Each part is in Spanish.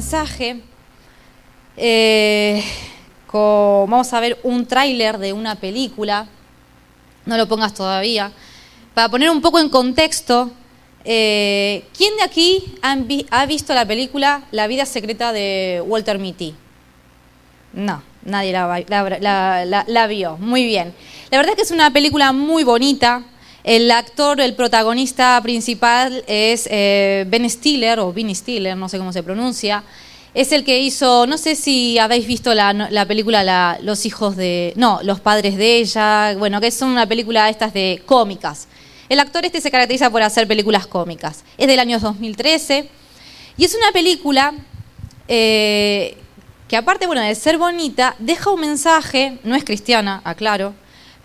mensaje. Vamos a ver un tráiler de una película. No lo pongas todavía. Para poner un poco en contexto, ¿quién de aquí ha visto la película La vida secreta de Walter Mitty? No, nadie la vio. Muy bien. La verdad es que es una película muy bonita. El actor, el protagonista principal es Ben Stiller, o Vinny Stiller, no sé cómo se pronuncia. Es el que hizo, no sé si habéis visto la película Los hijos de... No, Los padres de ella. Bueno, que son una película estas de cómicas. El actor este se caracteriza por hacer películas cómicas. Es del año 2013. Y es una película que aparte, bueno, de ser bonita, deja un mensaje, no es cristiana, aclaro,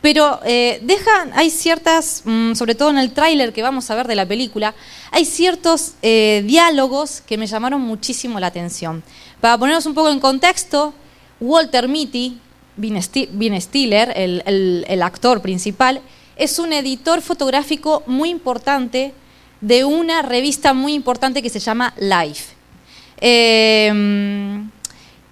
pero hay ciertas, sobre todo en el tráiler que vamos a ver de la película, hay ciertos diálogos que me llamaron muchísimo la atención. Para ponernos un poco en contexto, Walter Mitty, Ben Stiller, el actor principal, es un editor fotográfico muy importante de una revista muy importante que se llama Life.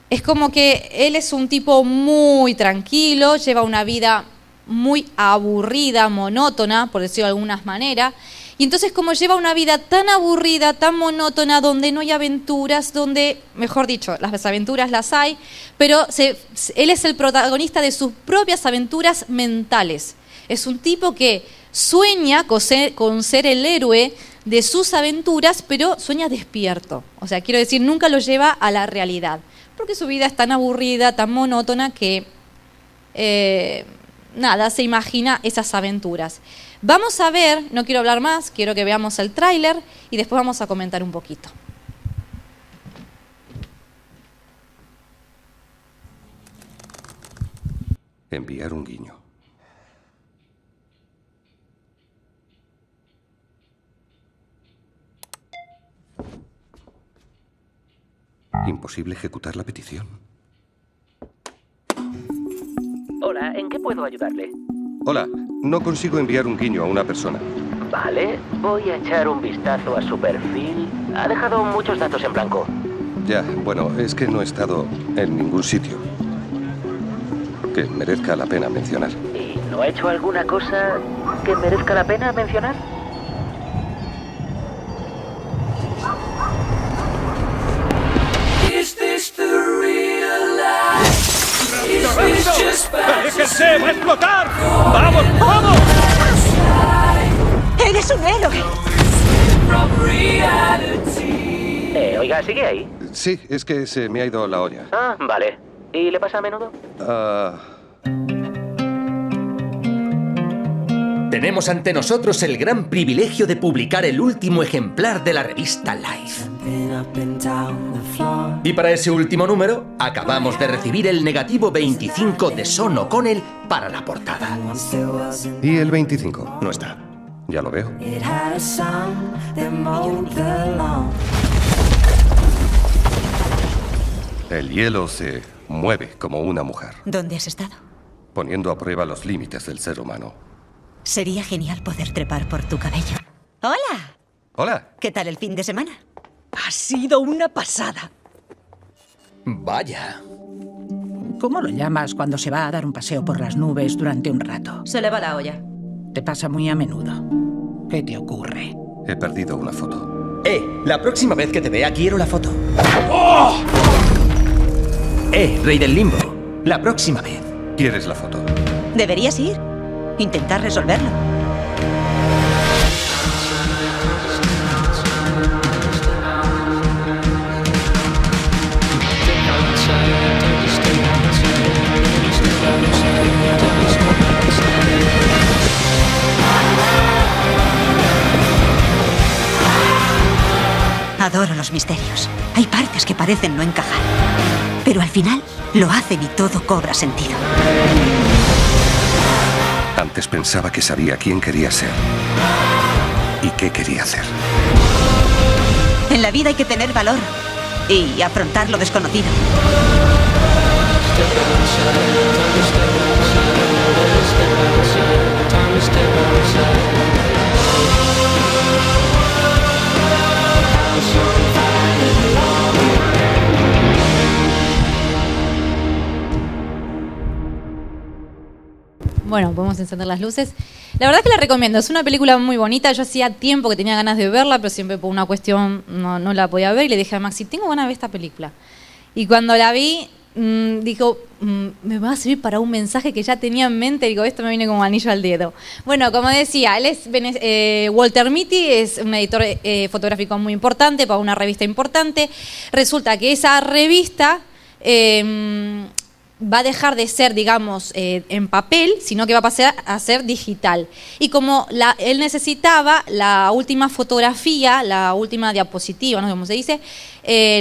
Es como que él es un tipo muy tranquilo, lleva una vida muy aburrida, monótona, por decirlo de alguna manera. Y entonces, como lleva una vida tan aburrida, tan monótona, donde no hay aventuras, donde, mejor dicho, las aventuras las hay, pero él es el protagonista de sus propias aventuras mentales. Es un tipo que sueña con ser el héroe de sus aventuras, pero sueña despierto. O sea, quiero decir, nunca lo lleva a la realidad, porque su vida es tan aburrida, tan monótona que... nada, se imagina esas aventuras. Vamos a ver, no quiero hablar más, quiero que veamos el tráiler y después vamos a comentar un poquito. Enviar un guiño. Imposible ejecutar la petición. Hola, ¿en qué puedo ayudarle? Hola, no consigo enviar un guiño a una persona. Vale, voy a echar un vistazo a su perfil. Ha dejado muchos datos en blanco. Ya, bueno, es que no he estado en ningún sitio que merezca la pena mencionar. ¿Y no ha hecho alguna cosa que merezca la pena mencionar? ¡Déjense! ¡Va a explotar! ¡Vamos, vamos! ¡Eres un héroe! Oiga, ¿sigue ahí? Sí, es que se me ha ido la olla. Ah, vale. ¿Y le pasa a menudo? Tenemos ante nosotros el gran privilegio de publicar el último ejemplar de la revista Life. Y para ese último número, acabamos de recibir el negativo 25 de Sean O'Connell para la portada. ¿Y el 25? No está. Ya lo veo. El hielo se mueve como una mujer, ¿Dónde has estado? poniendo a prueba los límites del ser humano. Sería genial poder trepar por tu cabello. ¡Hola! Hola. ¿Qué tal el fin de semana? Ha sido una pasada. Vaya. ¿Cómo lo llamas cuando se va a dar un paseo por las nubes durante un rato? Se le va la olla. Te pasa muy a menudo. ¿Qué te ocurre? He perdido una foto. La próxima vez que te vea quiero la foto. ¡Oh! Rey del limbo. La próxima vez. ¿Quieres la foto? Deberías ir. Intentar resolverlo. Adoro los misterios. Hay partes que parecen no encajar, pero al final lo hacen y todo cobra sentido. Antes pensaba que sabía quién quería ser y qué quería hacer. En la vida hay que tener valor y afrontar lo desconocido. Bueno, podemos encender las luces. La verdad es que la recomiendo, es una película muy bonita. Yo hacía tiempo que tenía ganas de verla, pero siempre por una cuestión no la podía ver. Y le dije a Maxi, tengo ganas de ver esta película. Y cuando la vi, dijo, me va a servir para un mensaje que ya tenía en mente. Digo, esto me viene como anillo al dedo. Bueno, como decía, él es Walter Mitty, es un editor fotográfico muy importante para una revista importante. Resulta que esa revista va a dejar de ser, digamos, en papel, sino que va a pasar a ser digital. Y como él necesitaba la última fotografía, la última diapositiva, no sé cómo se dice,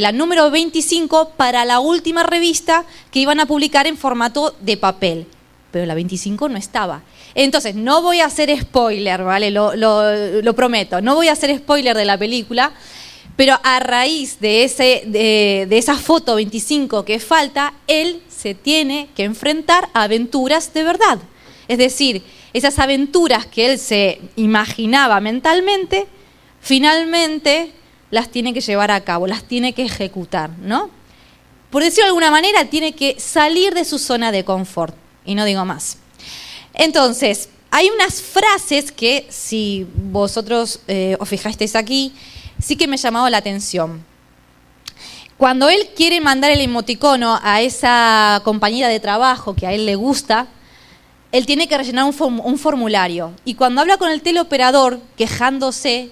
la número 25 para la última revista que iban a publicar en formato de papel. Pero la 25 no estaba. Entonces, no voy a hacer spoiler, ¿vale? Lo prometo, no voy a hacer spoiler de la película. Pero a raíz de esa foto 25 que falta, él se tiene que enfrentar a aventuras de verdad. Es decir, esas aventuras que él se imaginaba mentalmente, finalmente las tiene que llevar a cabo, las tiene que ejecutar, ¿no? Por decirlo de alguna manera, tiene que salir de su zona de confort. Y no digo más. Entonces, hay unas frases que, si vosotros os fijasteis aquí, sí que me ha llamado la atención. Cuando él quiere mandar el emoticono a esa compañera de trabajo que a él le gusta, él tiene que rellenar un formulario. Y cuando habla con el teleoperador, quejándose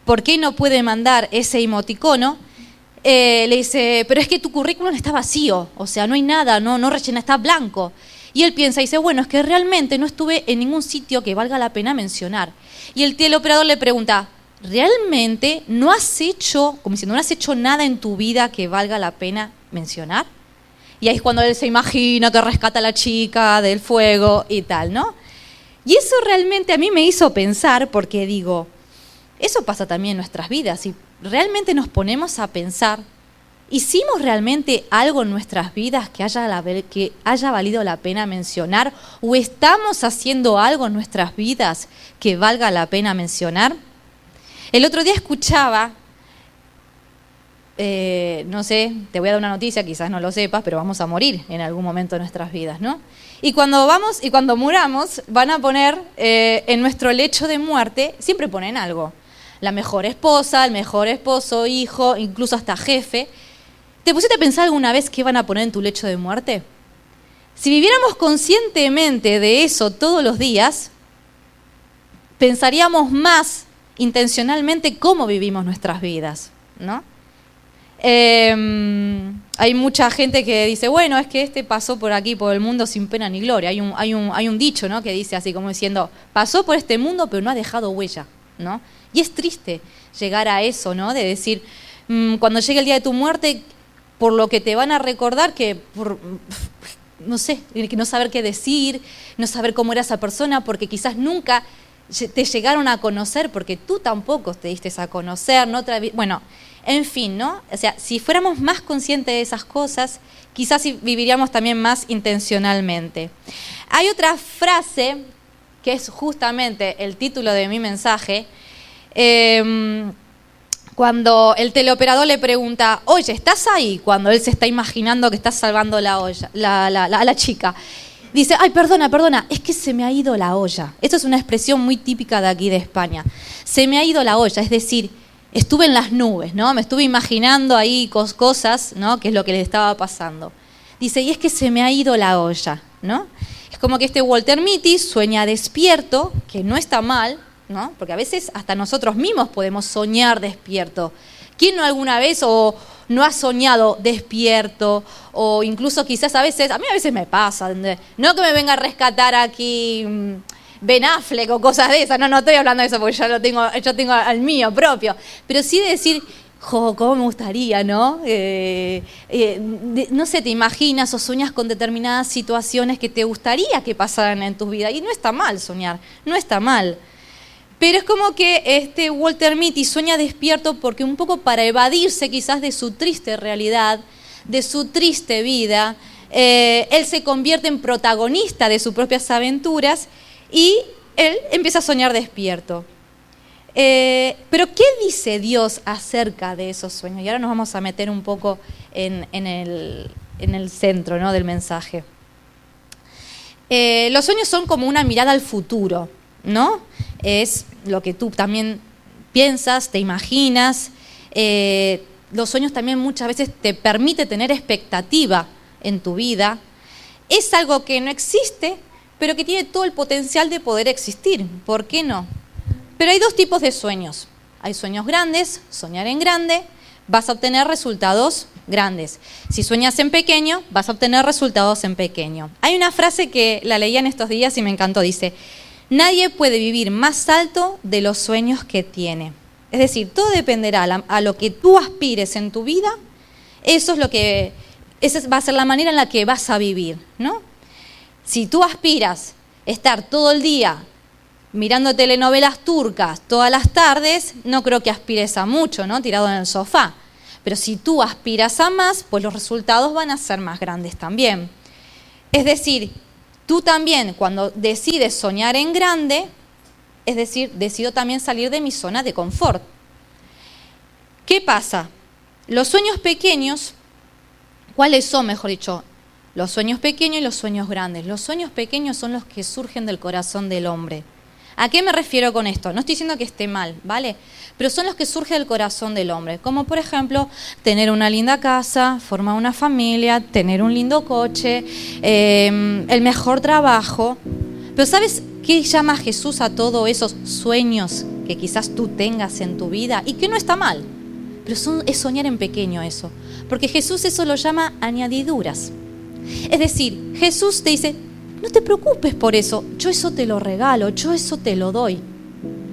por qué no puede mandar ese emoticono, le dice, pero es que tu currículum está vacío, o sea, no hay nada, no rellena, está blanco. Y él piensa y dice, bueno, es que realmente no estuve en ningún sitio que valga la pena mencionar. Y el teleoperador le pregunta, ¿realmente no has hecho, como diciendo, no has hecho nada en tu vida que valga la pena mencionar? Y ahí es cuando él se imagina que rescata a la chica del fuego y tal, ¿no? Y eso realmente a mí me hizo pensar, porque digo, eso pasa también en nuestras vidas. Si realmente nos ponemos a pensar, ¿hicimos realmente algo en nuestras vidas que haya valido la pena mencionar? ¿O estamos haciendo algo en nuestras vidas que valga la pena mencionar? El otro día escuchaba, no sé, te voy a dar una noticia, quizás no lo sepas, pero vamos a morir en algún momento de nuestras vidas, ¿no? Y cuando muramos, van a poner en nuestro lecho de muerte, siempre ponen algo. La mejor esposa, el mejor esposo, hijo, incluso hasta jefe. ¿Te pusiste a pensar alguna vez qué van a poner en tu lecho de muerte? Si viviéramos conscientemente de eso todos los días, pensaríamos más intencionalmente cómo vivimos nuestras vidas, ¿no? Hay mucha gente que dice, bueno, es que pasó por aquí, por el mundo sin pena ni gloria. Hay un dicho, ¿no?, que dice así como diciendo, pasó por este mundo pero no ha dejado huella, ¿no? Y es triste llegar a eso, ¿no? De decir, cuando llegue el día de tu muerte, por lo que te van a recordar, no sé, que no saber qué decir, no saber cómo era esa persona, porque quizás nunca te llegaron a conocer, porque tú tampoco te diste a conocer, ¿no? Bueno, en fin, ¿no? O sea, si fuéramos más conscientes de esas cosas, quizás viviríamos también más intencionalmente. Hay otra frase, que es justamente el título de mi mensaje, cuando el teleoperador le pregunta, oye, ¿estás ahí? Cuando él se está imaginando que está salvando la chica. Dice, ay, perdona, es que se me ha ido la olla. Esto es una expresión muy típica de aquí de España. Se me ha ido la olla, es decir, estuve en las nubes, ¿no? Me estuve imaginando ahí cosas, ¿no?, que es lo que le estaba pasando. Dice, y es que se me ha ido la olla, ¿no? Es como que Walter Mitty sueña despierto, que no está mal, ¿no? Porque a veces hasta nosotros mismos podemos soñar despierto. ¿Quién no alguna vez no ha soñado despierto? O incluso quizás a mí a veces me pasa, no que me venga a rescatar aquí Ben Affleck o cosas de esas, no estoy hablando de eso porque yo tengo al mío propio, pero sí de decir, cómo me gustaría, ¿no? No sé, te imaginas o sueñas con determinadas situaciones que te gustaría que pasaran en tu vida, y no está mal soñar, no está mal. Pero es como que Walter Mitty sueña despierto porque un poco para evadirse quizás de su triste realidad, de su triste vida, él se convierte en protagonista de sus propias aventuras y él empieza a soñar despierto. Pero ¿qué dice Dios acerca de esos sueños? Y ahora nos vamos a meter un poco en el centro, ¿no?, del mensaje. Los sueños son como una mirada al futuro, ¿no? Es lo que tú también piensas, te imaginas. Los sueños también muchas veces te permite tener expectativa en tu vida. Es algo que no existe, pero que tiene todo el potencial de poder existir. ¿Por qué no? Pero hay dos tipos de sueños. Hay sueños grandes, soñar en grande, vas a obtener resultados grandes. Si sueñas en pequeño, vas a obtener resultados en pequeño. Hay una frase que la leía en estos días y me encantó, dice: nadie puede vivir más alto de los sueños que tiene. Es decir, todo dependerá a lo que tú aspires en tu vida, esa va a ser la manera en la que vas a vivir, ¿no? Si tú aspiras a estar todo el día mirando telenovelas turcas todas las tardes, no creo que aspires a mucho, ¿no? Tirado en el sofá. Pero si tú aspiras a más, pues los resultados van a ser más grandes también. Es decir, tú también cuando decides soñar en grande, es decir, decido también salir de mi zona de confort. ¿Qué pasa? Los sueños pequeños, ¿cuáles son, mejor dicho? Los sueños pequeños y los sueños grandes. Los sueños pequeños son los que surgen del corazón del hombre. ¿A qué me refiero con esto? No estoy diciendo que esté mal, ¿vale? Pero son los que surgen del corazón del hombre. Como por ejemplo, tener una linda casa, formar una familia, tener un lindo coche, el mejor trabajo. Pero ¿sabes qué llama Jesús a todos esos sueños que quizás tú tengas en tu vida? Y que no está mal, pero es soñar en pequeño eso. Porque Jesús eso lo llama añadiduras. Es decir, Jesús te dice: no te preocupes por eso, yo eso te lo regalo, yo eso te lo doy.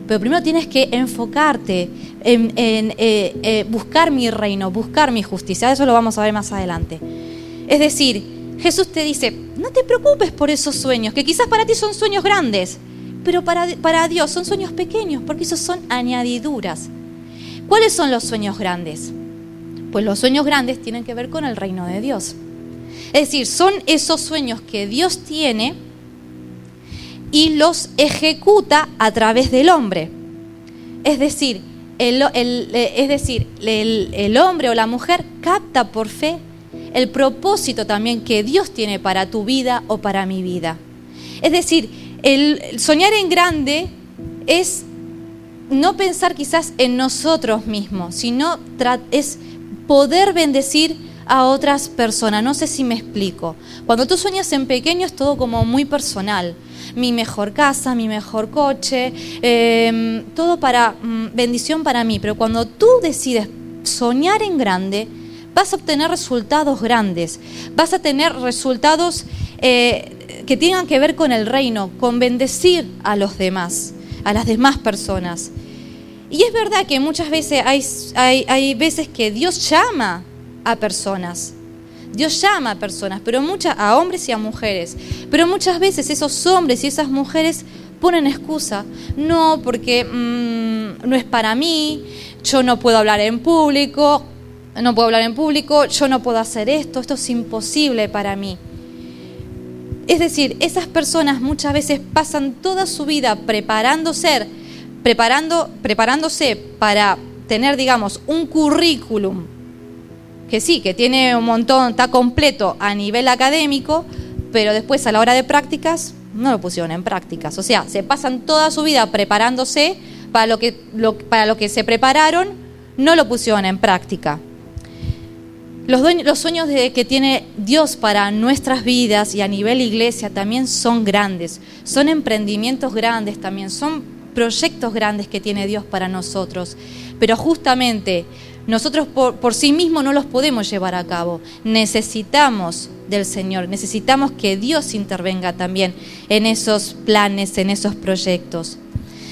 Pero primero tienes que enfocarte en buscar mi reino, buscar mi justicia. Eso lo vamos a ver más adelante. Es decir, Jesús te dice: no te preocupes por esos sueños, que quizás para ti son sueños grandes, pero para Dios son sueños pequeños, porque esos son añadiduras. ¿Cuáles son los sueños grandes? Pues los sueños grandes tienen que ver con el reino de Dios. Es decir, son esos sueños que Dios tiene y los ejecuta a través del hombre. Es decir, el hombre o la mujer capta por fe el propósito también que Dios tiene para tu vida o para mi vida. Es decir, el soñar en grande es no pensar quizás en nosotros mismos, sino es poder bendecir a otras personas. No sé si me explico. Cuando tú sueñas en pequeño es todo como muy personal. Mi mejor casa, mi mejor coche, todo para bendición para mí. Pero cuando tú decides soñar en grande, vas a obtener resultados grandes. Vas a tener resultados que tengan que ver con el reino, con bendecir a los demás, a las demás personas. Y es verdad que muchas veces hay veces que Dios llama a personas. Dios llama a personas, pero a hombres y a mujeres. Pero muchas veces esos hombres y esas mujeres ponen excusa. No, porque no es para mí, yo no puedo hablar en público, yo no puedo hacer esto es imposible para mí. Es decir, esas personas muchas veces pasan toda su vida preparándose para tener, digamos, un currículum que sí, que tiene un montón, está completo a nivel académico, pero después a la hora de prácticas no lo pusieron en prácticas. O sea, se pasan toda su vida preparándose para lo que se prepararon, no lo pusieron en práctica. Los sueños que tiene Dios para nuestras vidas y a nivel iglesia también son grandes, son emprendimientos grandes también, son proyectos grandes que tiene Dios para nosotros, pero justamente nosotros por sí mismos no los podemos llevar a cabo. Necesitamos del Señor, necesitamos que Dios intervenga también en esos planes, en esos proyectos.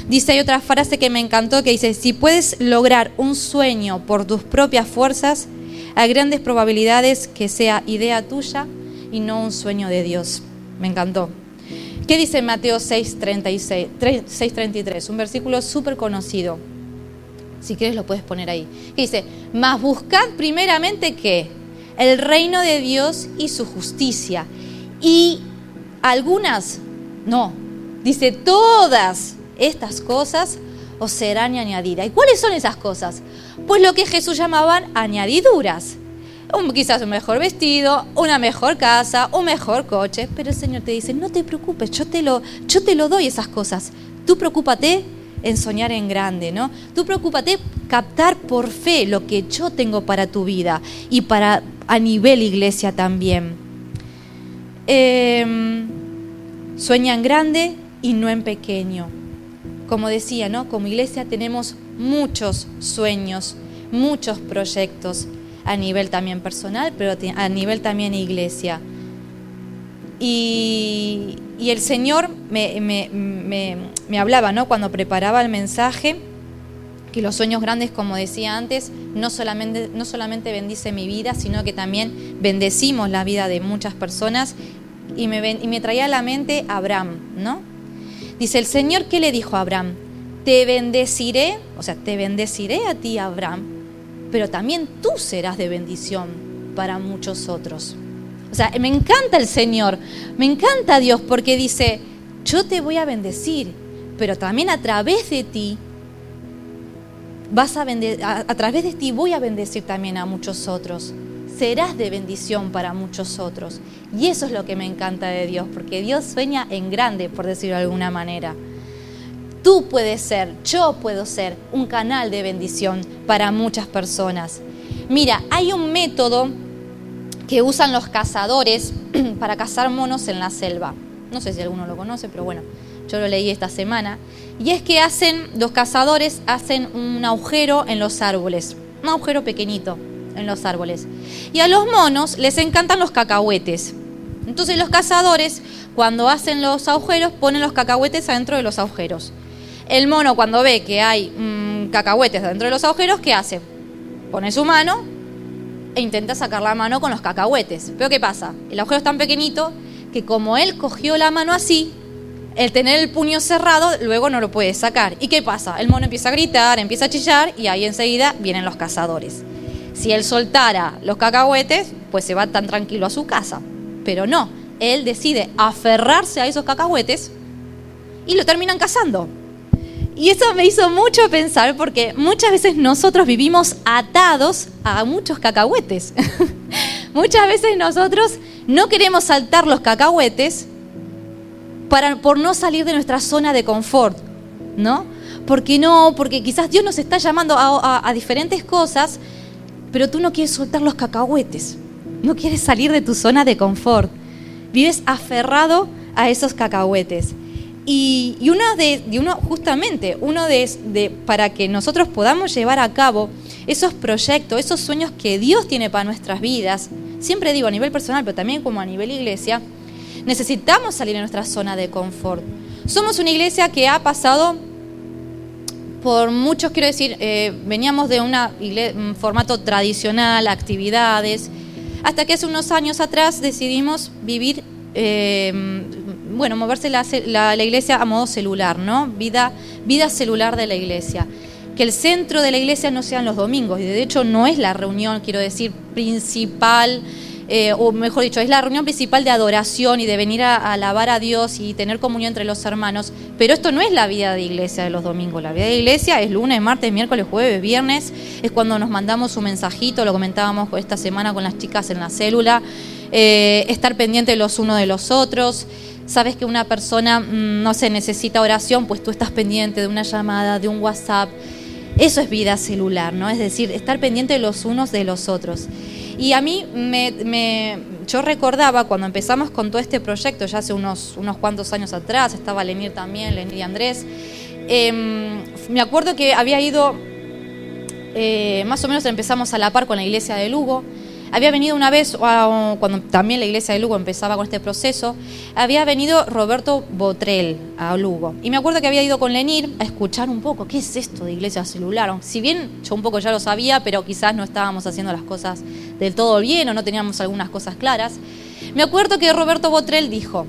Dice, hay otra frase que me encantó que dice: si puedes lograr un sueño por tus propias fuerzas, hay grandes probabilidades que sea idea tuya y no un sueño de Dios. Me encantó. ¿Qué dice Mateo 6:33? Un versículo súper conocido. Si quieres lo puedes poner ahí. Que dice: mas buscad primeramente ¿qué? El reino de Dios y su justicia. Y algunas, no, dice todas estas cosas os serán añadidas. ¿Y cuáles son esas cosas? Pues lo que Jesús llamaban añadiduras. quizás un mejor vestido, una mejor casa, un mejor coche, pero el Señor te dice, no te preocupes, yo te lo doy esas cosas. Tú preocúpate en soñar en grande, ¿no? Tú preocúpate captar por fe lo que yo tengo para tu vida y para a nivel iglesia también. Sueña en grande y no en pequeño. Como decía, ¿no? Como iglesia tenemos muchos sueños, muchos proyectos a nivel también personal, pero a nivel también iglesia. Y el Señor me hablaba, ¿no? Cuando preparaba el mensaje, que los sueños grandes, como decía antes, no solamente bendice mi vida, sino que también bendecimos la vida de muchas personas. Y me traía a la mente a Abraham, ¿no? Dice el Señor, ¿qué le dijo a Abraham? Te bendeciré, o sea, te bendeciré a ti, Abraham, pero también tú serás de bendición para muchos otros. O sea, me encanta el Señor, me encanta Dios, porque dice, yo te voy a bendecir, pero también a través de ti a través de ti voy a bendecir también a muchos otros. Serás de bendición para muchos otros. Y eso es lo que me encanta de Dios, porque Dios sueña en grande, por decirlo de alguna manera. Tú puedes ser, yo puedo ser un canal de bendición para muchas personas. Mira, hay un método que usan los cazadores para cazar monos en la selva. No sé si alguno lo conoce, pero bueno, yo lo leí esta semana. Y es que los cazadores hacen un agujero en los árboles, un agujero pequeñito en los árboles. Y a los monos les encantan los cacahuetes. Entonces los cazadores, cuando hacen los agujeros, ponen los cacahuetes adentro de los agujeros. El mono, cuando ve que hay cacahuetes dentro de los agujeros, ¿qué hace? Pone su mano e intenta sacar la mano con los cacahuetes. Pero ¿qué pasa? El agujero es tan pequeñito que como él cogió la mano así, el tener el puño cerrado, luego no lo puede sacar. ¿Y qué pasa? El mono empieza a gritar, empieza a chillar y ahí enseguida vienen los cazadores. Si él soltara los cacahuetes, pues se va tan tranquilo a su casa. Pero no, él decide aferrarse a esos cacahuetes y lo terminan cazando. Y eso me hizo mucho pensar, porque muchas veces nosotros vivimos atados a muchos cacahuetes. Muchas veces nosotros no queremos saltar los cacahuetes por no salir de nuestra zona de confort, ¿no? Porque quizás Dios nos está llamando a diferentes cosas, pero tú no quieres soltar los cacahuetes, no quieres salir de tu zona de confort, vives aferrado a esos cacahuetes. Y para que nosotros podamos llevar a cabo esos proyectos, esos sueños que Dios tiene para nuestras vidas, siempre digo a nivel personal, pero también como a nivel iglesia, necesitamos salir de nuestra zona de confort. Somos una iglesia que ha pasado por muchos, quiero decir, veníamos de un formato tradicional, actividades, hasta que hace unos años atrás decidimos vivir, moverse la iglesia a modo celular, ¿no? Vida celular de la iglesia. Que el centro de la iglesia no sean los domingos, y de hecho no es la reunión, quiero decir, principal, o mejor dicho, es la reunión principal de adoración y de venir a alabar a Dios y tener comunión entre los hermanos, pero esto no es la vida de iglesia de los domingos. La vida de iglesia es lunes, martes, miércoles, jueves, viernes, es cuando nos mandamos un mensajito, lo comentábamos esta semana con las chicas en la célula, estar pendientes los unos de los otros. Sabes que una persona, no sé, necesita oración, pues tú estás pendiente de una llamada, de un WhatsApp. Eso es vida celular, ¿no? Es decir, estar pendiente los unos de los otros. Y a mí, yo recordaba cuando empezamos con todo este proyecto, ya hace unos cuantos años atrás, estaba Lenir también, Lenir y Andrés, me acuerdo que había ido, más o menos empezamos a la par con la iglesia de Lugo. Había venido una vez, cuando también la iglesia de Lugo empezaba con este proceso, había venido Roberto Botrel a Lugo. Y me acuerdo que había ido con Lenir a escuchar un poco, ¿qué es esto de iglesia celular? Si bien yo un poco ya lo sabía, pero quizás no estábamos haciendo las cosas del todo bien o no teníamos algunas cosas claras. Me acuerdo que Roberto Botrel dijo,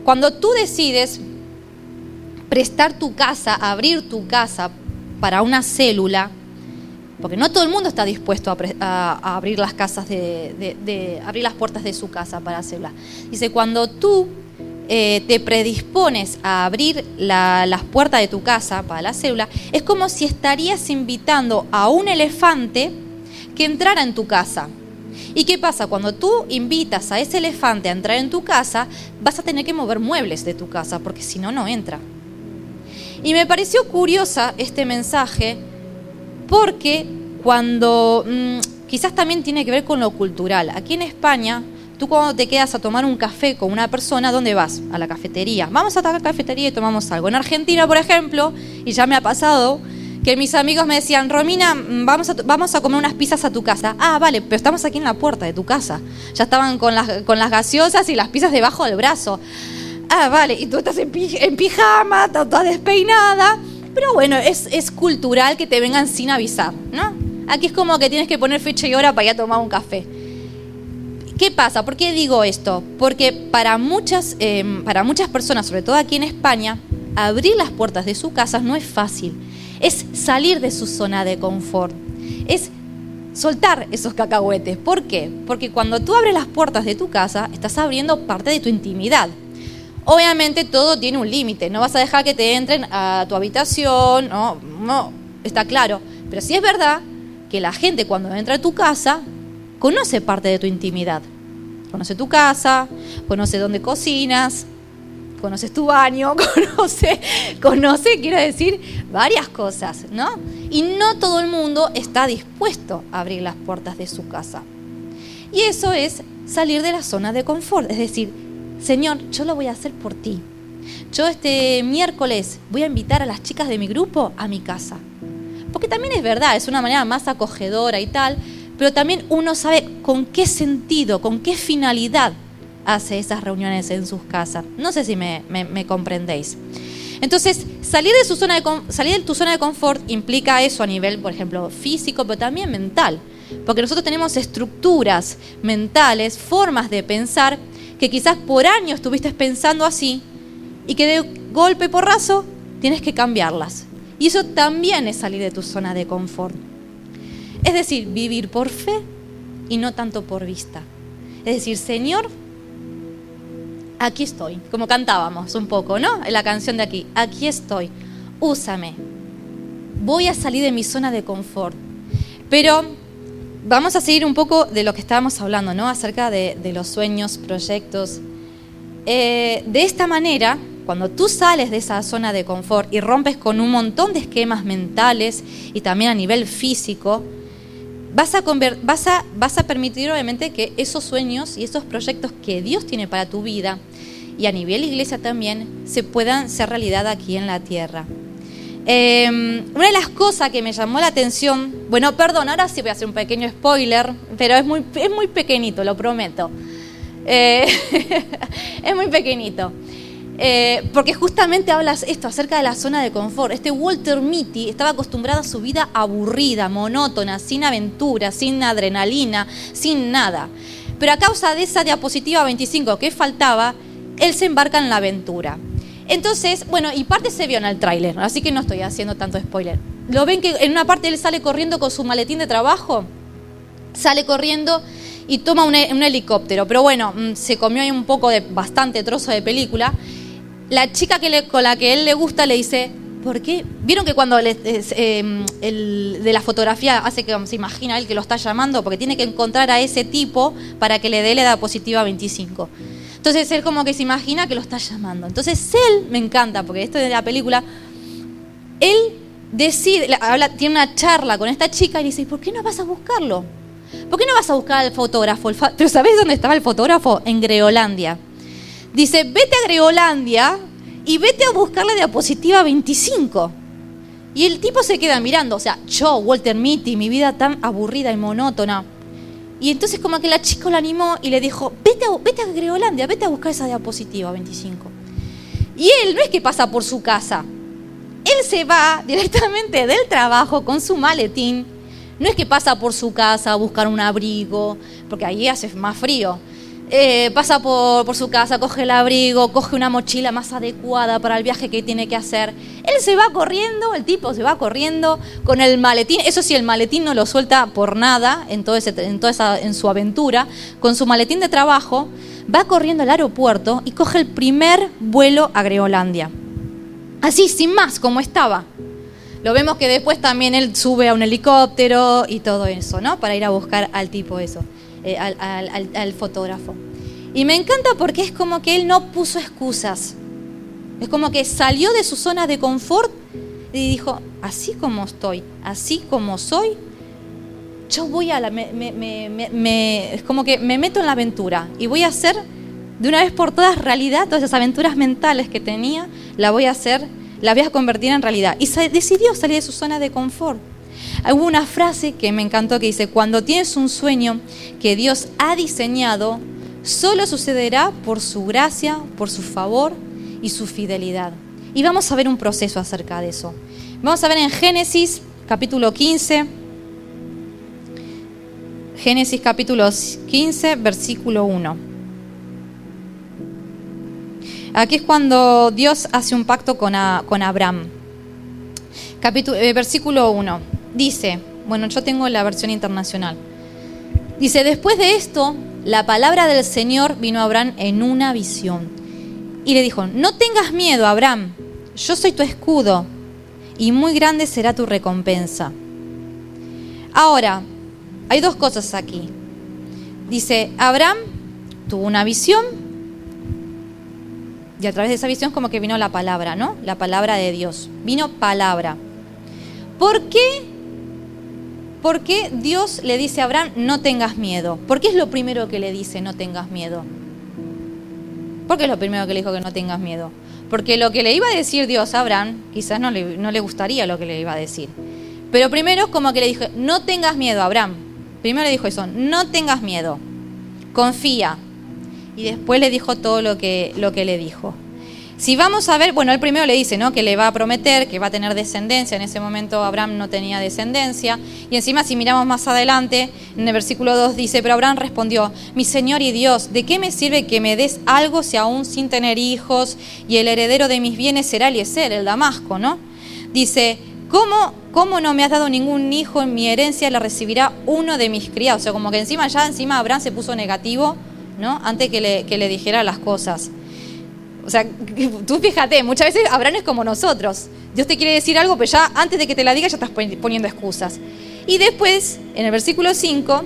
cuando tú decides prestar tu casa, abrir tu casa para una célula, porque no todo el mundo está dispuesto a abrir las casas abrir las puertas de su casa para célula. Dice, cuando tú te predispones a abrir las puertas de tu casa para la célula, es como si estarías invitando a un elefante que entrara en tu casa. ¿Y qué pasa? Cuando tú invitas a ese elefante a entrar en tu casa, vas a tener que mover muebles de tu casa, porque si no, no entra. Y me pareció curiosa este mensaje, porque cuando quizás también tiene que ver con lo cultural. Aquí en España, tú cuando te quedas a tomar un café con una persona, ¿dónde vas? A la cafetería. Vamos a la cafetería y tomamos algo. En Argentina, por ejemplo, y ya me ha pasado, que mis amigos me decían, Romina, vamos a comer unas pizzas a tu casa. Ah, vale, pero estamos aquí en la puerta de tu casa. Ya estaban con las gaseosas y las pizzas debajo del brazo. Ah, vale, y tú estás en pijama, toda despeinada. Pero bueno, es cultural que te vengan sin avisar, ¿no? Aquí es como que tienes que poner fecha y hora para ir a tomar un café. ¿Qué pasa? ¿Por qué digo esto? Porque para muchas personas, sobre todo aquí en España, abrir las puertas de su casa no es fácil. Es salir de su zona de confort. Es soltar esos cacahuetes. ¿Por qué? Porque cuando tú abres las puertas de tu casa, estás abriendo parte de tu intimidad. Obviamente todo tiene un límite. No vas a dejar que te entren a tu habitación. No, está claro. Pero sí es verdad que la gente cuando entra a tu casa conoce parte de tu intimidad. Conoce tu casa, conoce dónde cocinas, conoces tu baño, conoce, quiero decir, varias cosas, ¿no? Y no todo el mundo está dispuesto a abrir las puertas de su casa. Y eso es salir de la zona de confort, es decir, Señor, yo lo voy a hacer por ti. Yo este miércoles voy a invitar a las chicas de mi grupo a mi casa. Porque también es verdad, es una manera más acogedora y tal, pero también uno sabe con qué sentido, con qué finalidad hace esas reuniones en sus casas. No sé si me comprendéis. Entonces, salir de tu zona de confort implica eso a nivel, por ejemplo, físico, pero también mental. Porque nosotros tenemos estructuras mentales, formas de pensar, que quizás por años estuviste pensando así y que de golpe porrazo tienes que cambiarlas. Y eso también es salir de tu zona de confort. Es decir, vivir por fe y no tanto por vista. Es decir, Señor, aquí estoy, como cantábamos un poco, ¿no? En la canción de aquí estoy, úsame. Voy a salir de mi zona de confort. Pero vamos a seguir un poco de lo que estábamos hablando, ¿no? Acerca de los sueños, proyectos. De esta manera, cuando tú sales de esa zona de confort y rompes con un montón de esquemas mentales y también a nivel físico, vas a permitir obviamente que esos sueños y esos proyectos que Dios tiene para tu vida y a nivel iglesia también se puedan ser realidad aquí en la tierra. Una de las cosas que me llamó la atención, bueno, perdón, ahora sí voy a hacer un pequeño spoiler, pero es muy pequeñito, lo prometo. Es muy pequeñito. Porque justamente hablas esto acerca de la zona de confort. Este Walter Mitty estaba acostumbrado a su vida aburrida, monótona, sin aventura, sin adrenalina, sin nada. Pero a causa de esa diapositiva 25 que faltaba, él se embarca en la aventura. Entonces, bueno, y parte se vio en el tráiler, así que no estoy haciendo tanto spoiler. Lo ven que en una parte él sale corriendo con su maletín de trabajo, sale corriendo y toma un helicóptero. Pero bueno, se comió ahí un poco de bastante trozo de película. La chica con la que él le gusta le dice, ¿por qué? ¿Vieron que cuando el de la fotografía hace que se imagina él que lo está llamando? Porque tiene que encontrar a ese tipo para que le dé la diapositiva 25. Entonces él como que se imagina que lo está llamando. Entonces él, me encanta, porque esto de la película, él decide, tiene una charla con esta chica y dice, ¿por qué no vas a buscarlo? ¿Por qué no vas a buscar al fotógrafo? Pero ¿sabés dónde estaba el fotógrafo? En Groenlandia. Dice, vete a Groenlandia y vete a buscar la diapositiva 25. Y el tipo se queda mirando, o sea, yo, Walter Mitty, mi vida tan aburrida y monótona. Y entonces como que la chica lo animó y le dijo, vete a Groenlandia, vete a buscar esa diapositiva 25. Y él no es que pasa por su casa, él se va directamente del trabajo con su maletín. No es que pasa por su casa a buscar un abrigo, porque ahí hace más frío. Pasa por su casa, coge el abrigo, coge una mochila más adecuada para el viaje que tiene que hacer. Él se va corriendo, el tipo se va corriendo con el maletín. Eso sí, el maletín no lo suelta por nada en su aventura. Con su maletín de trabajo, va corriendo al aeropuerto y coge el primer vuelo a Groenlandia. Así, sin más, como estaba. Lo vemos que después también él sube a un helicóptero y todo eso, ¿no? Para ir a buscar al tipo eso, al fotógrafo. Y me encanta porque es como que él no puso excusas. Es como que salió de su zona de confort y dijo, así como estoy, así como soy, yo voy a es como que me meto en la aventura y voy a hacer de una vez por todas realidad todas esas aventuras mentales que tenía, las voy a convertir en realidad. Y decidió salir de su zona de confort. Hubo una frase que me encantó que dice, cuando tienes un sueño que Dios ha diseñado, solo sucederá por su gracia, por su favor y su fidelidad. Y vamos a ver un proceso acerca de eso. Vamos a ver en Génesis capítulo 15. Génesis capítulo 15, versículo 1. Aquí es cuando Dios hace un pacto con Abraham. Versículo 1. Dice, bueno, yo tengo la versión internacional. Dice, después de esto, la palabra del Señor vino a Abraham en una visión. Y le dijo, no tengas miedo, Abraham, yo soy tu escudo, y muy grande será tu recompensa. Ahora, hay dos cosas aquí. Dice, Abraham tuvo una visión, y a través de esa visión como que vino la palabra, ¿no? La palabra de Dios. Vino palabra. ¿Por qué Dios le dice a Abraham, no tengas miedo? ¿Por qué es lo primero que le dice, no tengas miedo? ¿Por qué es lo primero que le dijo que no tengas miedo? Porque lo que le iba a decir Dios a Abraham, quizás no le gustaría lo que le iba a decir. Pero primero es como que le dijo, no tengas miedo, Abraham. Primero le dijo eso, no tengas miedo, confía. Y después le dijo todo lo que le dijo. Si vamos a ver, bueno, él primero le dice, ¿no? Que le va a prometer, que va a tener descendencia. En ese momento Abraham no tenía descendencia. Y encima, si miramos más adelante, en el versículo 2 dice, pero Abraham respondió, mi Señor y Dios, ¿de qué me sirve que me des algo si aún sin tener hijos y el heredero de mis bienes será Eliezer, el Damasco, ¿no? Dice, ¿cómo no me has dado ningún hijo? En mi herencia la recibirá uno de mis criados. O sea, como que encima Abraham se puso negativo, ¿no? Antes que le dijera las cosas. O sea, tú fíjate, muchas veces Abraham es como nosotros. Dios te quiere decir algo, pero ya antes de que te la diga ya estás poniendo excusas. Y después, en el versículo 5,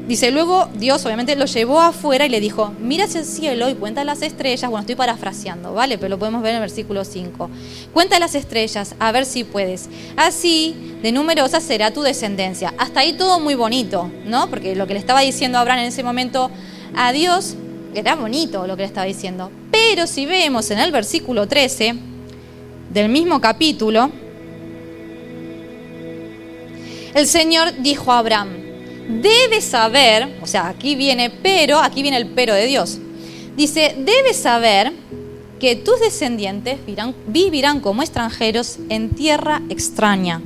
dice, luego Dios obviamente lo llevó afuera y le dijo, mira hacia el cielo y cuenta las estrellas. Bueno, estoy parafraseando, ¿vale? Pero lo podemos ver en el versículo 5. Cuenta las estrellas, a ver si puedes. Así, de numerosa será tu descendencia. Hasta ahí todo muy bonito, ¿no? Porque lo que le estaba diciendo Abraham en ese momento a Dios era bonito lo que le estaba diciendo. Pero si vemos en el versículo 13 del mismo capítulo, el Señor dijo a Abraham, debes saber, o sea, aquí viene el pero de Dios. Dice, debes saber que tus descendientes vivirán como extranjeros en tierra extraña,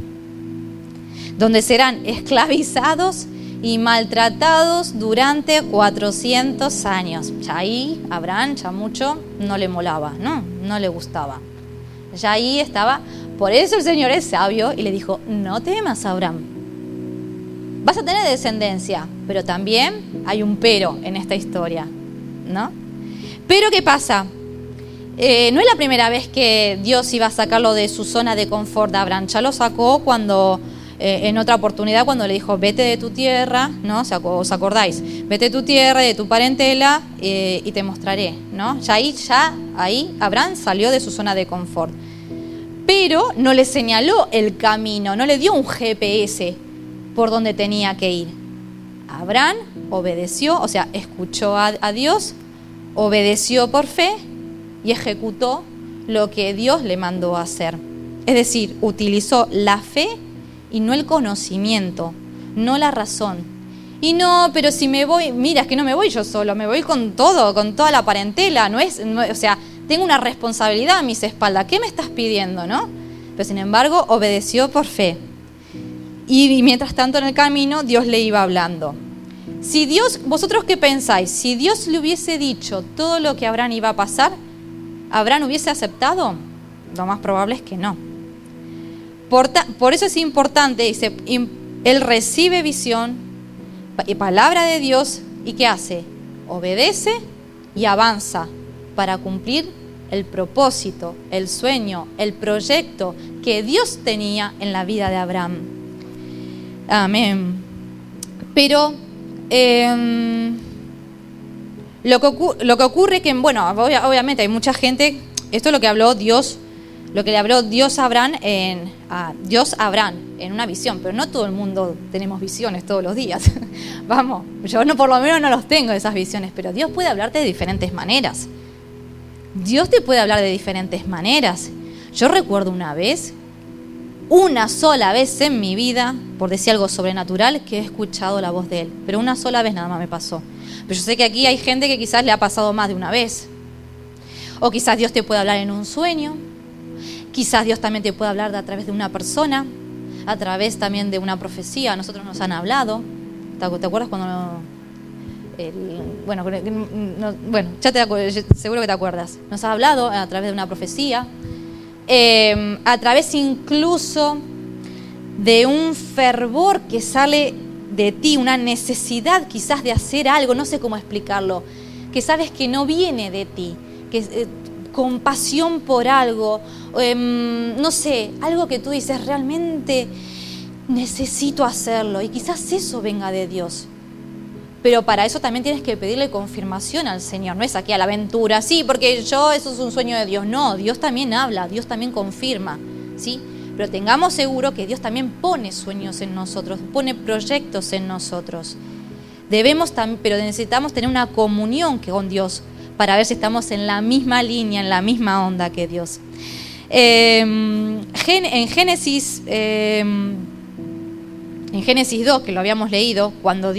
donde serán esclavizados y maltratados durante 400 años. Ya ahí Abraham ya mucho no le molaba, no le gustaba. Ya ahí estaba. Por eso el Señor es sabio y le dijo, no temas, Abraham. Vas a tener descendencia, pero también hay un pero en esta historia, ¿no? Pero ¿qué pasa? No es la primera vez que Dios iba a sacarlo de su zona de confort de Abraham. Ya lo sacó cuando... en otra oportunidad cuando le dijo, vete de tu tierra, ¿no? ¿Os acordáis? Vete de tu tierra, de tu parentela y te mostraré, ¿no? Ya ahí Abraham salió de su zona de confort. Pero no le señaló el camino, no le dio un GPS por donde tenía que ir. Abraham obedeció, o sea, escuchó a Dios, obedeció por fe y ejecutó lo que Dios le mandó a hacer. Es decir, utilizó la fe y no el conocimiento, no la razón. Y no, pero si me voy, mira, es que no me voy yo solo, me voy con todo, con toda la parentela, o sea, tengo una responsabilidad a mis espaldas, ¿qué me estás pidiendo, no? Pero sin embargo, obedeció por fe. Y mientras tanto en el camino, Dios le iba hablando. Si Dios, ¿vosotros qué pensáis? Si Dios le hubiese dicho todo lo que a Abraham iba a pasar, ¿Abraham hubiese aceptado? Lo más probable es que no. Por eso es importante, dice, él recibe visión y palabra de Dios, ¿y qué hace? Obedece y avanza para cumplir el propósito, el sueño, el proyecto que Dios tenía en la vida de Abraham. Amén. Pero lo que ocurre que, bueno, obviamente hay mucha gente, esto es lo que habló Dios, lo que le habló Dios a Abraham en una visión, pero no todo el mundo tenemos visiones todos los días. Vamos, yo por lo menos no los tengo esas visiones, pero Dios puede hablarte de diferentes maneras. Dios te puede hablar de diferentes maneras. Yo recuerdo una sola vez en mi vida, por decir algo sobrenatural, que he escuchado la voz de Él. Pero una sola vez nada más me pasó. Pero yo sé que aquí hay gente que quizás le ha pasado más de una vez. O quizás Dios te puede hablar en un sueño. Quizás Dios también te puede hablar a través de una persona, a través también de una profecía. A nosotros nos han hablado. ¿Te acuerdas cuando... ya te acuerdas, seguro que te acuerdas. Nos ha hablado a través de una profecía, a través incluso de un fervor que sale de ti, una necesidad quizás de hacer algo, no sé cómo explicarlo, que sabes que no viene de ti, que compasión por algo, no sé, algo que tú dices realmente necesito hacerlo, y quizás eso venga de Dios. Pero para eso también tienes que pedirle confirmación al Señor. No es aquí a la aventura, sí, porque eso es un sueño de Dios. No, Dios también habla, Dios también confirma, ¿sí? Pero tengamos seguro que Dios también pone sueños en nosotros, pone proyectos en nosotros. Pero necesitamos tener una comunión con Dios para ver si estamos en la misma línea, en la misma onda que Dios. En Génesis 2, que lo habíamos leído, cuando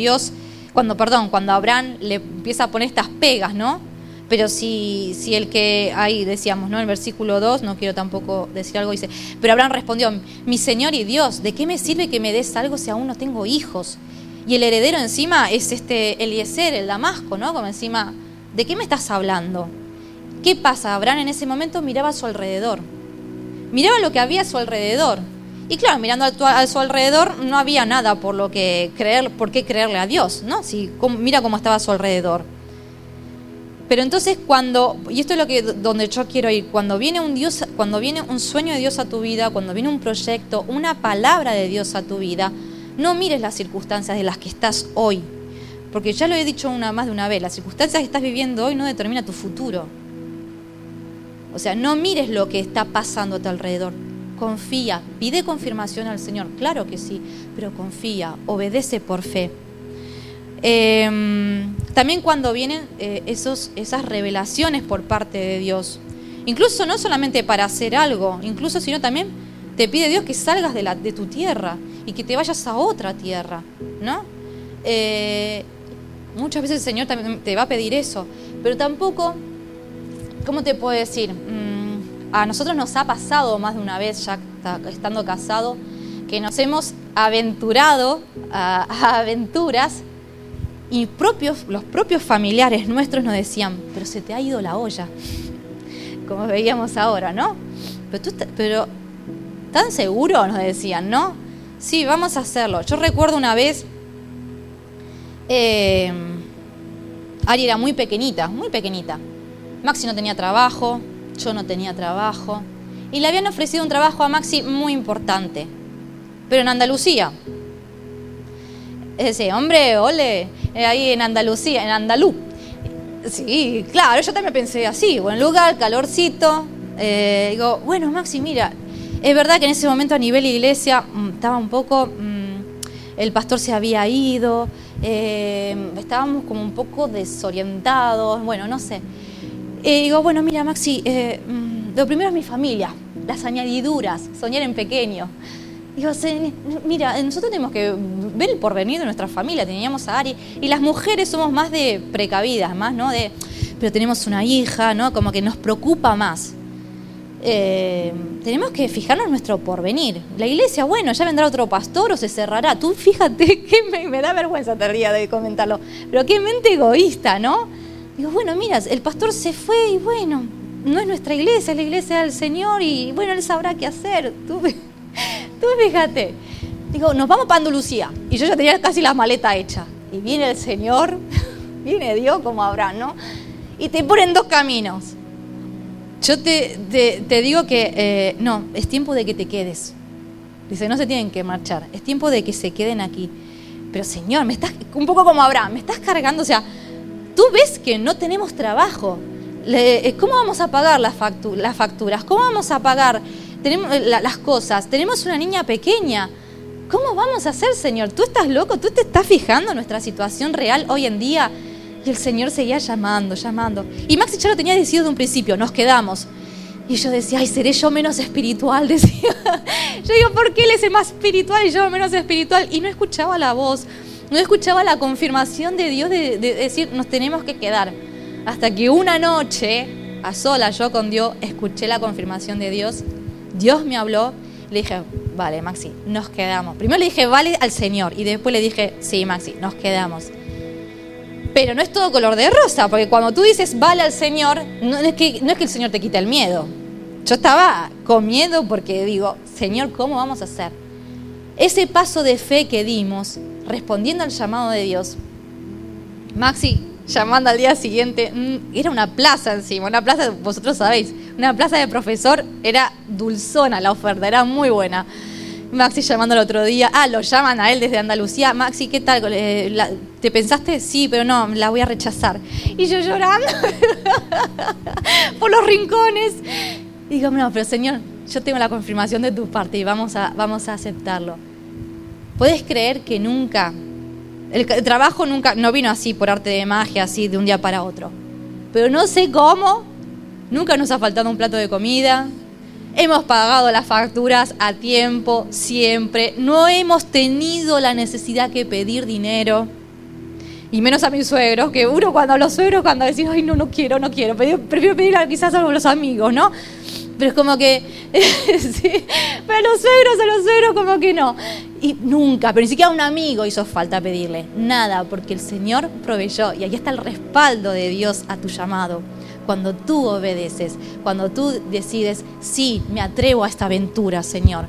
Abraham le empieza a poner estas pegas, ¿no? Pero si el que, ahí decíamos, ¿no? En el versículo 2, no quiero tampoco decir algo, dice, pero Abraham respondió, mi Señor y Dios, ¿de qué me sirve que me des algo si aún no tengo hijos? Y el heredero encima es Eliezer, el Damasco, ¿no? Como encima, ¿de qué me estás hablando? ¿Qué pasa? Abraham en ese momento miraba a su alrededor. Miraba lo que había a su alrededor. Y claro, mirando a su alrededor no había nada por qué creerle a Dios, ¿no? Mira cómo estaba a su alrededor. Pero entonces y esto es donde yo quiero ir, cuando viene un sueño de Dios a tu vida, cuando viene un proyecto, una palabra de Dios a tu vida, no mires las circunstancias de las que estás hoy. Porque ya lo he dicho más de una vez, las circunstancias que estás viviendo hoy no determinan tu futuro. O sea, no mires lo que está pasando a tu alrededor. Confía, pide confirmación al Señor, claro que sí, pero confía, obedece por fe. También cuando vienen esas revelaciones por parte de Dios, incluso no solamente para hacer algo, incluso sino también te pide Dios que salgas de tu tierra y que te vayas a otra tierra, ¿no? Muchas veces el Señor también te va a pedir eso, pero tampoco, ¿cómo te puedo decir? A nosotros nos ha pasado más de una vez, ya estando casados, que nos hemos aventurado a aventuras y los propios familiares nuestros nos decían, pero se te ha ido la olla, como veíamos ahora, ¿no? Pero ¿tan seguro? Nos decían, ¿no? Sí, vamos a hacerlo. Yo recuerdo una vez, Ari era muy pequeñita. Maxi no tenía trabajo, yo no tenía trabajo, y le habían ofrecido un trabajo a Maxi muy importante, pero en Andalucía. Ese hombre, ole, ahí en Andalucía, en Andalú. Sí, claro, yo también pensé así, buen lugar, calorcito. Digo, bueno, Maxi, mira, es verdad que en ese momento a nivel iglesia estaba un poco, el pastor se había ido, estábamos como un poco desorientados, bueno, no sé. Digo, bueno, mira, Maxi, lo primero es mi familia, las añadiduras, soñar en pequeño. Digo, mira, nosotros tenemos que ver el porvenir de nuestra familia, teníamos a Ari, y las mujeres somos más de precavidas, más, ¿no? Pero tenemos una hija, ¿no? Como que nos preocupa más. Tenemos que fijarnos en nuestro porvenir. La iglesia, bueno, ya vendrá otro pastor o se cerrará. Tú fíjate que me da vergüenza te ría de comentarlo, pero qué mente egoísta, ¿no? Digo, bueno, mira, el pastor se fue y bueno, no es nuestra iglesia, es la iglesia del Señor y bueno, Él sabrá qué hacer. Tú fíjate. Digo, nos vamos para Andalucía. Y yo ya tenía casi la maleta hecha. Y viene el Señor, viene Dios como Abraham, ¿no? Y te ponen dos caminos. yo te digo que no, es tiempo de que te quedes. Dice, no se tienen que marchar, es tiempo de que se queden aquí. Pero Señor, me estás, un poco como Abraham, me estás cargando, o sea, tú ves que no tenemos trabajo. ¿Cómo vamos a pagar las facturas? ¿Cómo vamos a pagar las cosas? Tenemos una niña pequeña. ¿Cómo vamos a hacer, Señor? ¿Tú estás loco? ¿Tú te estás fijando en nuestra situación real hoy en día? Y el Señor seguía llamando. Y Maxi ya lo tenía decidido de un principio, nos quedamos. Y yo decía, ay, ¿seré yo menos espiritual? Decía. Yo digo, ¿por qué él es el más espiritual y yo menos espiritual? Y no escuchaba la voz, no escuchaba la confirmación de Dios de decir, nos tenemos que quedar. Hasta que una noche, a solas, yo con Dios, escuché la confirmación de Dios. Dios me habló, le dije, vale, Maxi, nos quedamos. Primero le dije, vale al Señor, y después le dije, sí, Maxi, nos quedamos. Pero no es todo color de rosa, porque cuando tú dices, vale al Señor, no es que el Señor te quite el miedo. Yo estaba con miedo porque digo, Señor, ¿cómo vamos a hacer? Ese paso de fe que dimos, respondiendo al llamado de Dios, Maxi, llamando al día siguiente, era una plaza encima, una plaza, vosotros sabéis, una plaza de profesor, era dulzona la oferta, era muy buena. Maxi llamando el otro día, lo llaman a él desde Andalucía, Maxi, ¿qué tal? ¿Te pensaste? Sí, pero no, la voy a rechazar. Y yo llorando por los rincones. Y digo, no, pero Señor, yo tengo la confirmación de tu parte y vamos a aceptarlo. ¿Puedes creer que nunca, el trabajo nunca, no vino así por arte de magia, así de un día para otro? Pero no sé cómo, nunca nos ha faltado un plato de comida, hemos pagado las facturas a tiempo, siempre, no hemos tenido la necesidad que pedir dinero. Y menos a mis suegros, que uno cuando a los suegros, cuando decís, ay, no quiero, prefiero pedir quizás a los amigos, ¿no? Pero es como que, sí, pero a los suegros como que no. Y nunca, pero ni siquiera a un amigo hizo falta pedirle, nada, porque el Señor proveyó. Y ahí está el respaldo de Dios a tu llamado. Cuando tú obedeces, cuando tú decides, sí, me atrevo a esta aventura, Señor.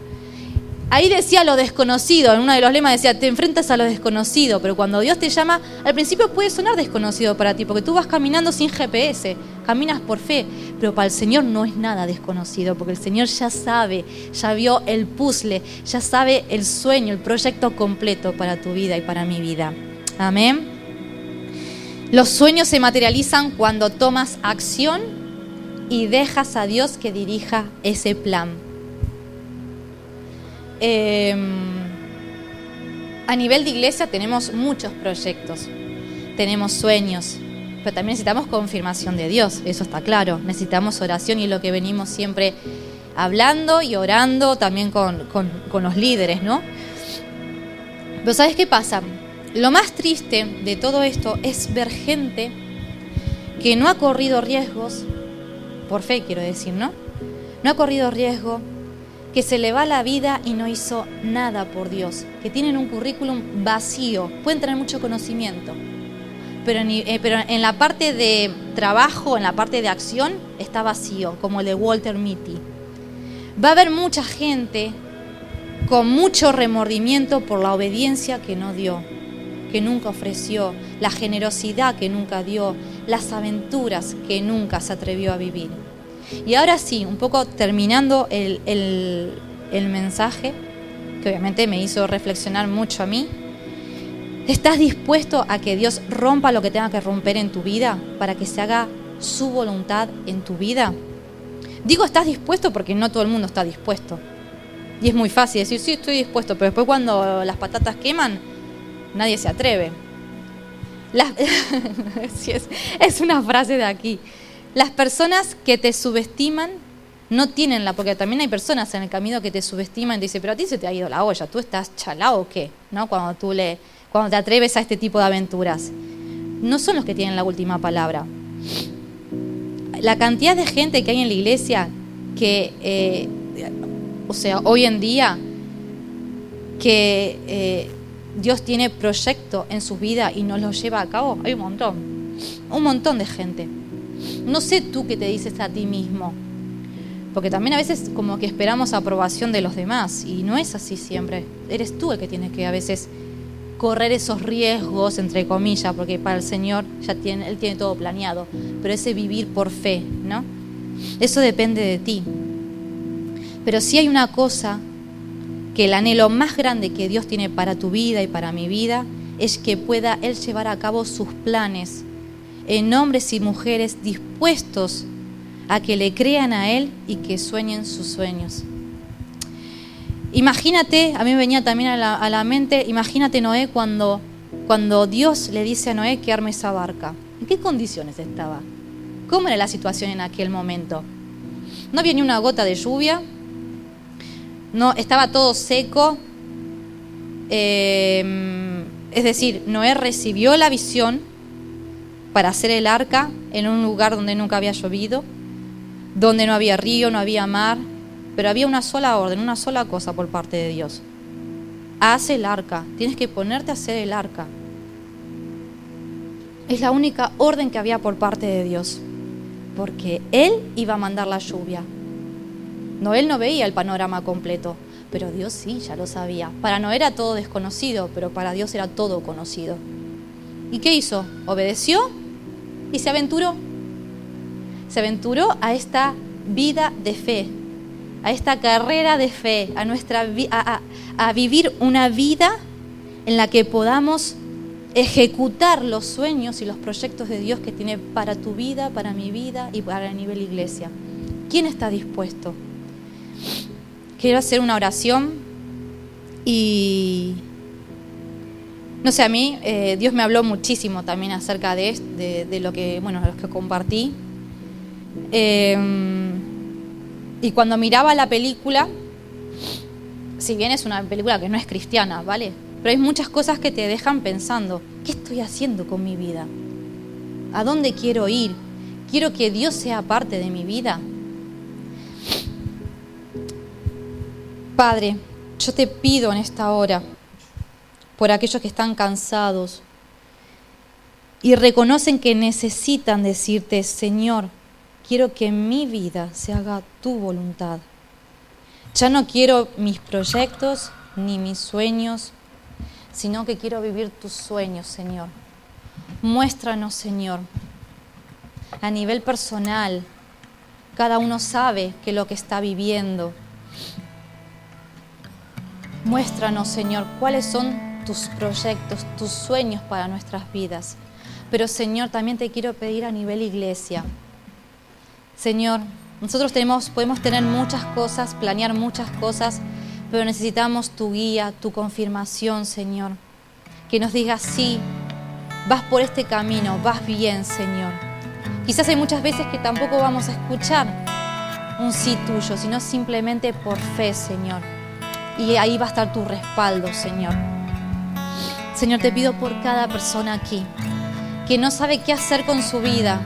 Ahí decía lo desconocido, en uno de los lemas decía, te enfrentas a lo desconocido, pero cuando Dios te llama, al principio puede sonar desconocido para ti, porque tú vas caminando sin GPS, caminas por fe, pero para el Señor no es nada desconocido, porque el Señor ya sabe, ya vio el puzzle, ya sabe el sueño, el proyecto completo para tu vida y para mi vida. Amén. Los sueños se materializan cuando tomas acción y dejas a Dios que dirija ese plan. A nivel de iglesia tenemos muchos proyectos, tenemos sueños, pero también necesitamos confirmación de Dios, eso está claro. Necesitamos oración y es lo que venimos siempre hablando y orando también con los líderes, ¿no? Pero ¿sabes qué pasa? Lo más triste de todo esto es ver gente que no ha corrido riesgos, por fe quiero decir, ¿no? No ha corrido riesgo, que se le va la vida y no hizo nada por Dios, que tienen un currículum vacío, pueden tener mucho conocimiento, pero en la parte de trabajo, en la parte de acción, está vacío, como el de Walter Mitty. Va a haber mucha gente con mucho remordimiento por la obediencia que no dio, que nunca ofreció, la generosidad que nunca dio, las aventuras que nunca se atrevió a vivir. Y ahora sí, un poco terminando el mensaje, que obviamente me hizo reflexionar mucho a mí. ¿Estás dispuesto a que Dios rompa lo que tenga que romper en tu vida para que se haga su voluntad en tu vida? Digo, ¿estás dispuesto? Porque no todo el mundo está dispuesto. Y es muy fácil decir, sí, estoy dispuesto, pero después cuando las patatas queman, nadie se atreve. Sí, es una frase de aquí. Las personas que te subestiman no tienen porque también hay personas en el camino que te subestiman y te dicen, pero a ti se te ha ido la olla, ¿tú estás chalado o qué? ¿No? Cuando te atreves a este tipo de aventuras. No son los que tienen la última palabra. La cantidad de gente que hay en la iglesia que, hoy en día, que Dios tiene proyecto en su vida y no los lleva a cabo, hay un montón de gente. No sé tú qué te dices a ti mismo, porque también a veces como que esperamos aprobación de los demás y no es así siempre. Eres tú el que tienes que a veces correr esos riesgos, entre comillas, porque para el Señor Él tiene todo planeado, pero ese vivir por fe, ¿no? Eso depende de ti. Pero sí hay una cosa, que el anhelo más grande que Dios tiene para tu vida y para mi vida es que pueda Él llevar a cabo sus planes en hombres y mujeres dispuestos a que le crean a Él y que sueñen sus sueños. Imagínate, a mí me venía también a la mente, imagínate Noé cuando Dios le dice a Noé que arme esa barca. ¿En qué condiciones estaba? ¿Cómo era la situación en aquel momento? No había ni una gota de lluvia, no, estaba todo seco. Es decir, Noé recibió la visión para hacer el arca en un lugar donde nunca había llovido, donde no había río, no había mar, pero había una sola orden, una sola cosa por parte de Dios. Haz el arca, tienes que ponerte a hacer el arca. Es la única orden que había por parte de Dios, porque Él iba a mandar la lluvia. No, Él no veía el panorama completo, pero Dios sí, ya lo sabía. Para Noé era todo desconocido, pero para Dios era todo conocido. ¿Y qué hizo? Obedeció y se aventuró. Se aventuró a esta vida de fe, a esta carrera de fe, a vivir una vida en la que podamos ejecutar los sueños y los proyectos de Dios que tiene para tu vida, para mi vida y para el nivel iglesia. ¿Quién está dispuesto? Quiero hacer una oración y no sé, a mí Dios me habló muchísimo también acerca de lo que, lo que compartí. Y cuando miraba la película, si bien es una película que no es cristiana, ¿vale? Pero hay muchas cosas que te dejan pensando, ¿qué estoy haciendo con mi vida? ¿A dónde quiero ir? ¿Quiero que Dios sea parte de mi vida? Padre, yo te pido en esta hora por aquellos que están cansados y reconocen que necesitan decirte, Señor, quiero que en mi vida se haga tu voluntad. Ya no quiero mis proyectos ni mis sueños, sino que quiero vivir tus sueños, Señor. Muéstranos, Señor, a nivel personal, cada uno sabe que lo que está viviendo. Muéstranos, Señor, cuáles son tus proyectos, tus sueños para nuestras vidas. Pero, Señor, también te quiero pedir a nivel iglesia. Señor, nosotros podemos tener muchas cosas, planear muchas cosas, pero necesitamos tu guía, tu confirmación, Señor. Que nos digas, sí, vas por este camino, vas bien, Señor. Quizás hay muchas veces que tampoco vamos a escuchar un sí tuyo, sino simplemente por fe, Señor. Y ahí va a estar tu respaldo, Señor. Señor, te pido por cada persona aquí que no sabe qué hacer con su vida,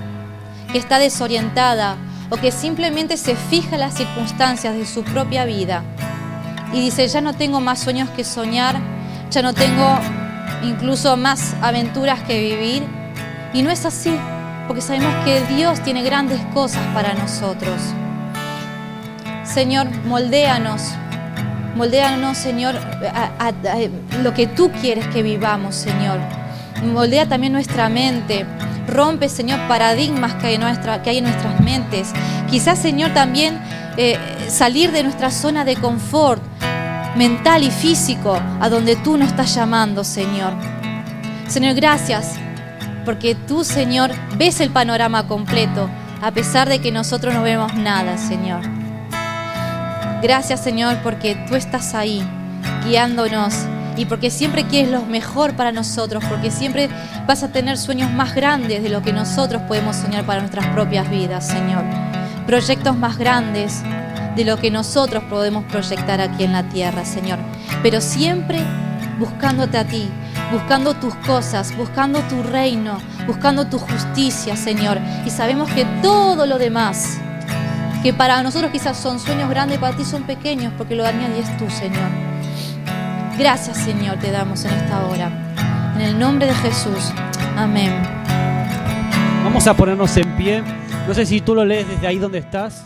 que está desorientada o que simplemente se fija en las circunstancias de su propia vida y dice, ya no tengo más sueños que soñar, ya no tengo incluso más aventuras que vivir. Y no es así, porque sabemos que Dios tiene grandes cosas para nosotros. Señor, moldéanos, Señor, a lo que tú quieres que vivamos, Señor. Moldea también nuestra mente. Rompe, Señor, paradigmas que hay en nuestras mentes. Quizás, Señor, también salir de nuestra zona de confort mental y físico, a donde tú nos estás llamando, Señor. Señor, gracias, porque tú, Señor, ves el panorama completo, a pesar de que nosotros no vemos nada, Señor. Gracias, Señor, porque tú estás ahí, guiándonos, y porque siempre quieres lo mejor para nosotros, porque siempre vas a tener sueños más grandes de lo que nosotros podemos soñar para nuestras propias vidas, Señor. Proyectos más grandes de lo que nosotros podemos proyectar aquí en la tierra, Señor. Pero siempre buscándote a ti, buscando tus cosas, buscando tu reino, buscando tu justicia, Señor. Y sabemos que todo lo demás, que para nosotros quizás son sueños grandes, para ti son pequeños, porque lo añades tú, Señor. Gracias, Señor, te damos en esta hora. En el nombre de Jesús. Amén. Vamos a ponernos en pie. No sé si tú lo lees desde ahí donde estás.